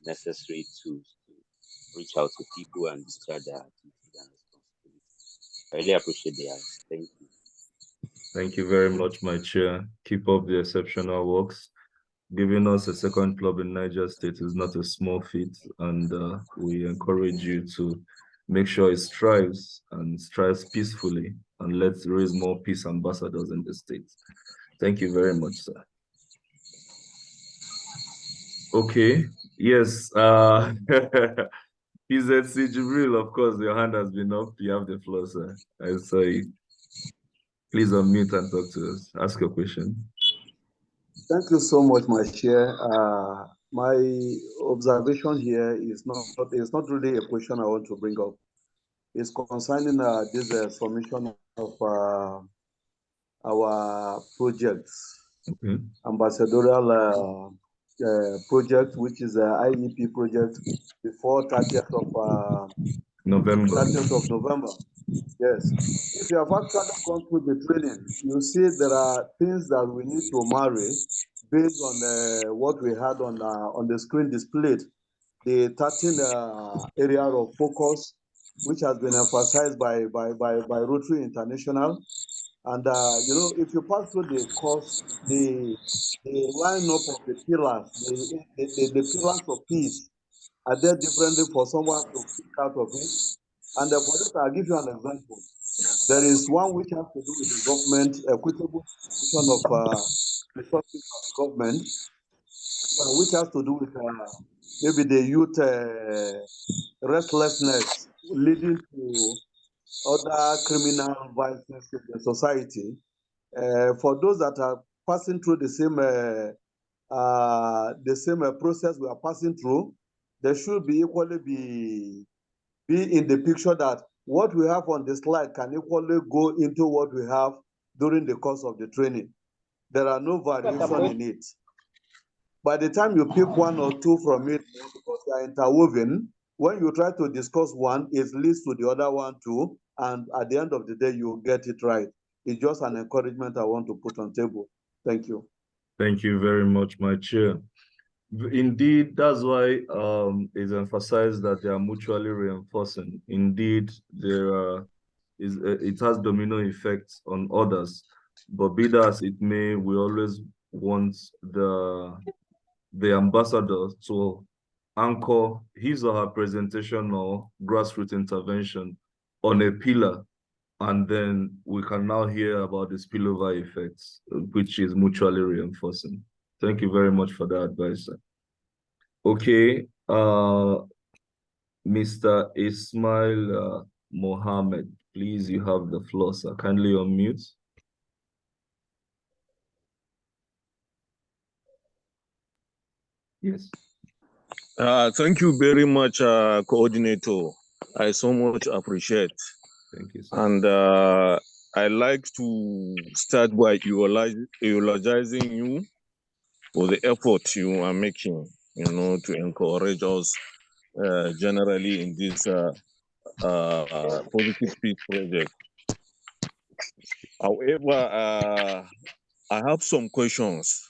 necessary tools to reach out to people and discharge their activities and responsibilities. I really appreciate the answer. Thank you. Thank you very much, my chair. Keep up the exceptional works. Giving us a second club in Niger State is not a small feat, and we encourage you to make sure it strives and strives peacefully, and let's raise more peace ambassadors in the state. Thank you very much, sir. Okay, yes. PZC Jibril, of course, your hand has been up. You have the floor, sir. I saw you. Please unmute and talk to us. Ask your question. Thank you so much, my chair. My observation here is not really a question I want to bring up. It's concerning this submission of our projects, ambassadorial project, which is an IEP project before 30th of November. 30th of November. Yes. If you have actually gone through the training, you see there are things that we need to marry based on what we had on the screen displayed. The 13 area of focus, which has been emphasized by Rotary International. And if you pass through the course, the lineup of the pillars, the pillars of peace are there differently for someone to pick out of it. And for this, I'll give you an example. There is one which has to do with the government, equitable distribution of resources of the government, which has to do with maybe the youth restlessness leading to other criminal vices in the society. For those that are passing through the same process we are passing through, they should be equally be in the picture that what we have on the slide can equally go into what we have during the course of the training. There are no variation in it. By the time you pick one or two from it, because they are interwoven, when you try to discuss one, it leads to the other one too, and at the end of the day, you get it right. It's just an encouragement I want to put on table. Thank you. Thank you very much, my chair. Indeed, that's why it's emphasized that they are mutually reinforcing. Indeed, it has domino effects on others, but be that as it may, we always want the ambassador to anchor his or her presentation or grassroots intervention on a pillar And then we can now hear about the spillover effects, which is mutually reinforcing. Thank you very much for that advice, sir. Okay, Mr. Ismail Mohammed, please, you have the floor, sir. Kindly unmute. Yes. Thank you very much, Coordinator. I so much appreciate. Thank you, sir. And I like to start by eulogizing you for the effort you are making, to encourage us generally in this positive peace project. However, I have some questions.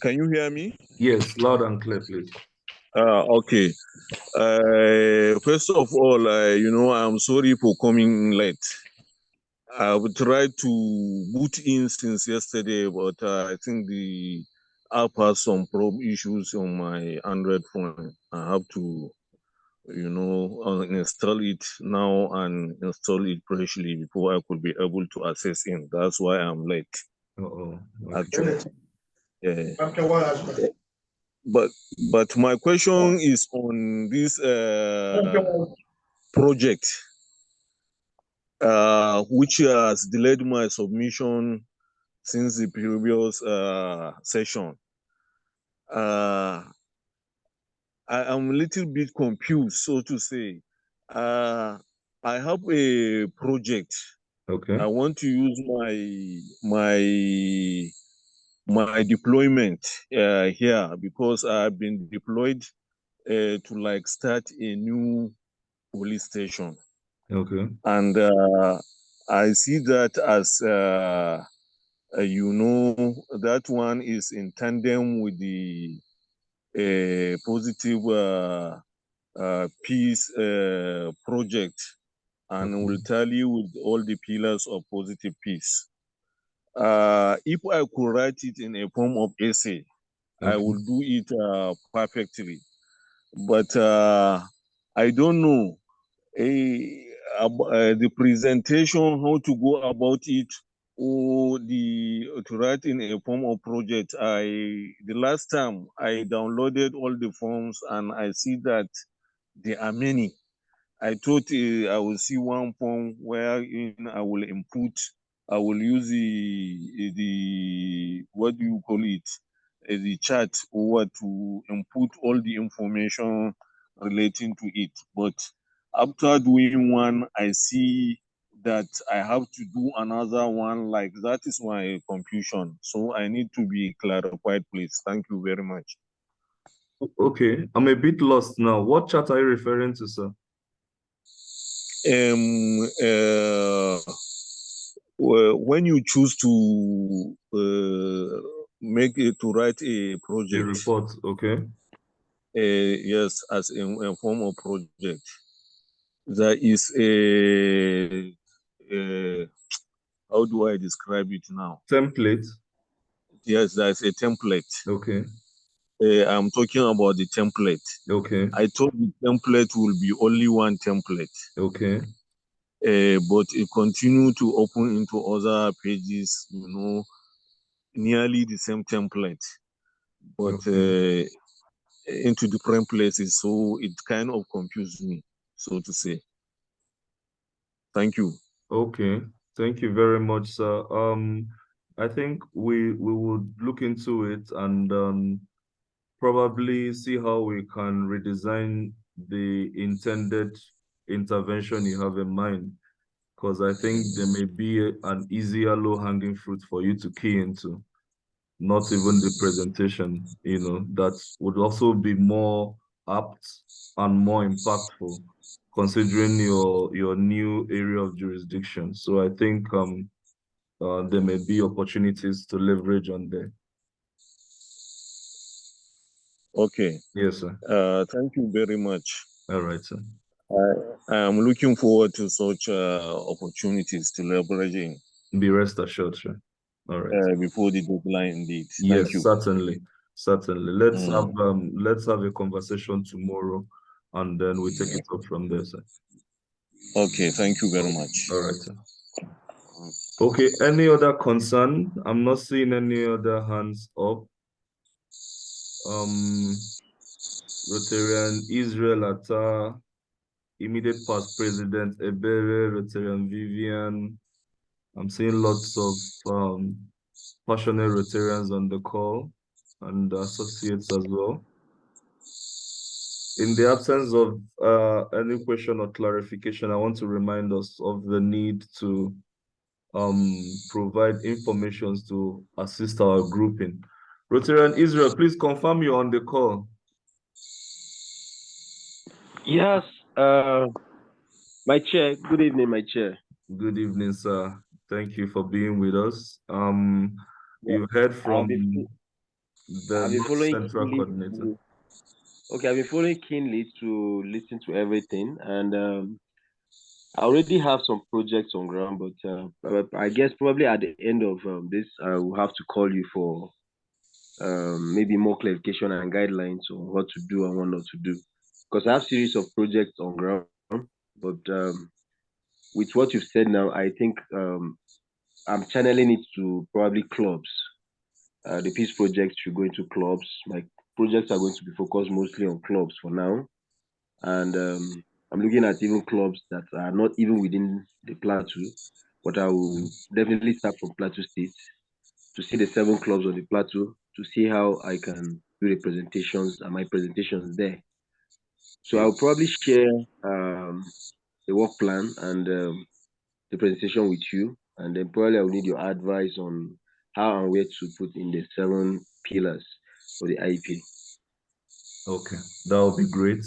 Can you hear me? Yes, loud and clear, please. Okay. First of all, I'm sorry for coming late. I've tried to boot in since yesterday, but I think the app has some issues on my Android phone. I have to, uninstall it now and install it freshly before I could be able to access it. That's why I'm late. Okay. Actually, yeah. But my question is on this project, which has delayed my submission since the previous session. I am a little bit confused, so to say. I have a project. Okay. I want to use my deployment here because I've been deployed to start a new police station. Okay. And I see that as that one is in tandem with the positive peace project, and will tally with all the pillars of positive peace. If I could write it in a form of essay, I will do it perfectly. But I don't know the presentation, how to go about it, or to write in a form of project. The last time I downloaded all the forms and I see that there are many. I thought I will see one form where I will input, I will use the what do you call it, the chat, or to input all the information relating to it. But after doing one, I see that I have to do another one. Like, that is my confusion. So I need to be clarified, please. Thank you very much. Okay, I'm a bit lost now. What chat are you referring to, sir? When you choose to write a project, A report, okay. yes, as a form of project, there is how do I describe it now? Template. Yes, there's a template. Okay. I'm talking about the template. Okay. I thought the template will be only one template. Okay. But it continue to open into other pages, nearly the same template, but into different places. So it kind of confused me, so to say. Thank you. Okay. Thank you very much, sir. I think we would look into it and probably see how we can redesign the intended intervention you have in mind, because I think there may be an easier low-hanging fruit for you to key into, not even the presentation, that would also be more apt and more impactful considering your new area of jurisdiction. So I think there may be opportunities to leverage on there. Okay. Yes, sir. Thank you very much. All right, sir. I am looking forward to such opportunities to leveraging. Be rest assured, sir. All right. Before the deadline, indeed. Yes, Thank you. certainly. Let's have a conversation tomorrow, and then we take it up from there, sir. Okay, thank you very much. All right, sir. Okay, any other concern? I'm not seeing any other hands up. Rotarian Israel Atta, immediate past president Ebere, Rotarian Vivian. I'm seeing lots of passionate Rotarians on the call and associates as well. In the absence of any question or clarification, I want to remind us of the need to provide information to assist our grouping. Rotarian Israel, please confirm you're on the call. Yes, my chair. Good evening, my chair. Good evening, sir. Thank you for being with us. You've heard from the North Central Coordinator. Okay, I've been following keenly to listen to everything, and I already have some projects on ground, but I guess probably at the end of this, I will have to call you for maybe more clarification and guidelines on what to do and what not to do. Because I have series of projects on ground, but with what you've said now, I think I'm channeling it to probably clubs. The peace projects should go into clubs. My projects are going to be focused mostly on clubs for now. And I'm looking at even clubs that are not even within the plateau, but I will definitely start from Plateau State to see the 7 clubs on the plateau to see how I can do the presentations and my presentations there. So I'll probably share the work plan and the presentation with you, and then probably I'll need your advice on how and where to put in the 7 pillars for the IEP. Okay, that would be great.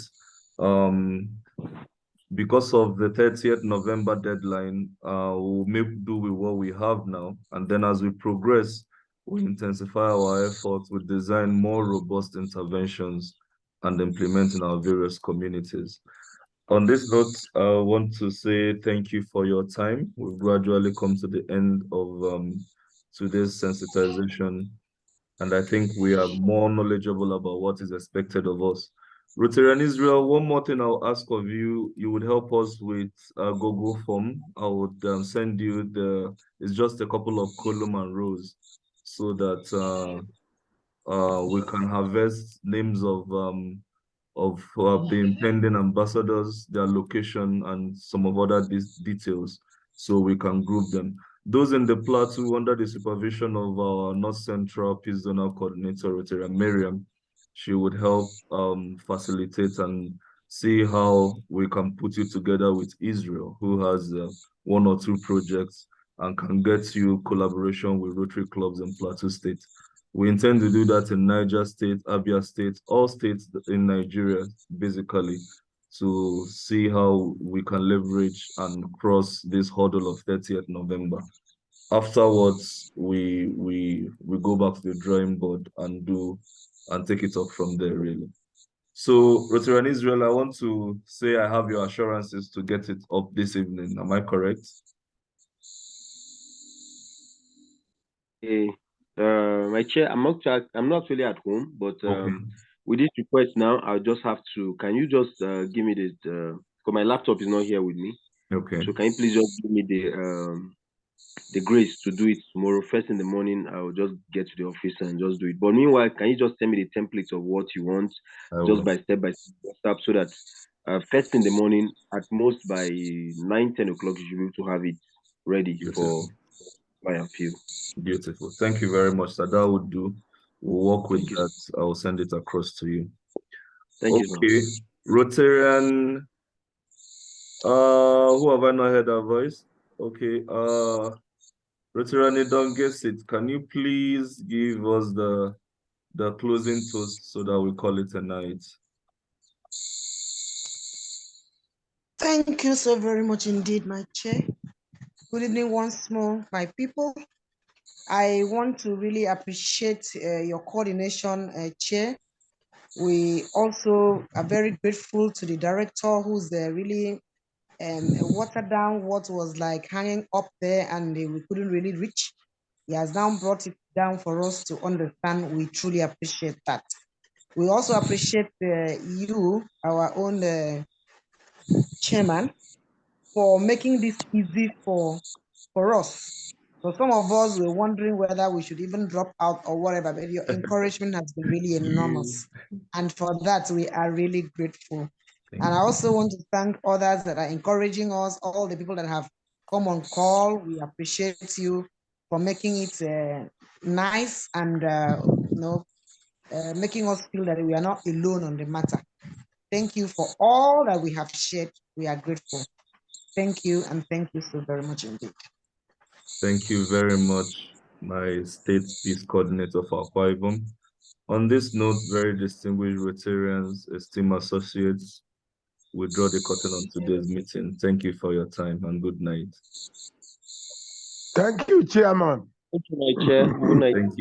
Because of the 30th November deadline, we'll make do with what we have now. And then as we progress, we intensify our efforts, we design more robust interventions and implement in our various communities. On this note, I want to say thank you for your time. We've gradually come to the end of today's sensitization, and I think we are more knowledgeable about what is expected of us. Rotarian Israel, one more thing I'll ask of you, you would help us with a Google form. I would send you it's just a couple of column and rows so that we can harvest names of the impending ambassadors, their location, and some of other details so we can group them. Those in the plateau under the supervision of our North Central Peace Zonal Coordinator, Rotarian Miriam, she would help facilitate and see how we can put you together with Israel, who has 1 or 2 projects and can get you collaboration with Rotary clubs in Plateau State. We intend to do that in Niger State, Abia State, all states in Nigeria, basically, to see how we can leverage and cross this hurdle of 30th November. Afterwards, we go back to the drawing board and take it up from there, really. So, Rotarian Israel, I want to say I have your assurances to get it up this evening. Am I correct? My chair, I'm not really at home, but with this request now, I'll just have to. Can you just give me the? Because my laptop is not here with me. Okay. So can you please just give me the grace to do it tomorrow first in the morning? I'll just get to the office and just do it. But meanwhile, can you just send me the template of what you want, just by step, so that first in the morning, at most by 9-10 o'clock, you should be able to have it ready for my appeal. Beautiful. Thank you very much, sir. That would do. We'll work with that. I will send it across to you. Thank you, sir. Okay. Rotarian, who have I not heard our voice? Okay. Rotarian, don't guess it. Can you please give us the closing toast so that we call it a night? Thank you so very much indeed, my chair. Good evening once more, my people. I want to really appreciate your coordination, Chair. We also are very grateful to the director who's really watered down what was like hanging up there and we couldn't really reach. He has now brought it down for us to understand. We truly appreciate that. We also appreciate you, our own chairman, for making this easy for us. So some of us were wondering whether we should even drop out or whatever, but your encouragement has been really enormous. And for that, we are really grateful. And I also want to thank others that are encouraging us, all the people that have come on call. We appreciate you for making it nice and making us feel that we are not alone on the matter. Thank you for all that we have shared. We are grateful. Thank you, and thank you so very much indeed. Thank you very much, my State Peace Coordinator for Akwa Ibom. On this note, very distinguished Rotarians, esteemed associates, we draw the curtain on today's meeting. Thank you for your time and good night. Thank you, Chairman. Thank you, my chair. Good night. Thank you.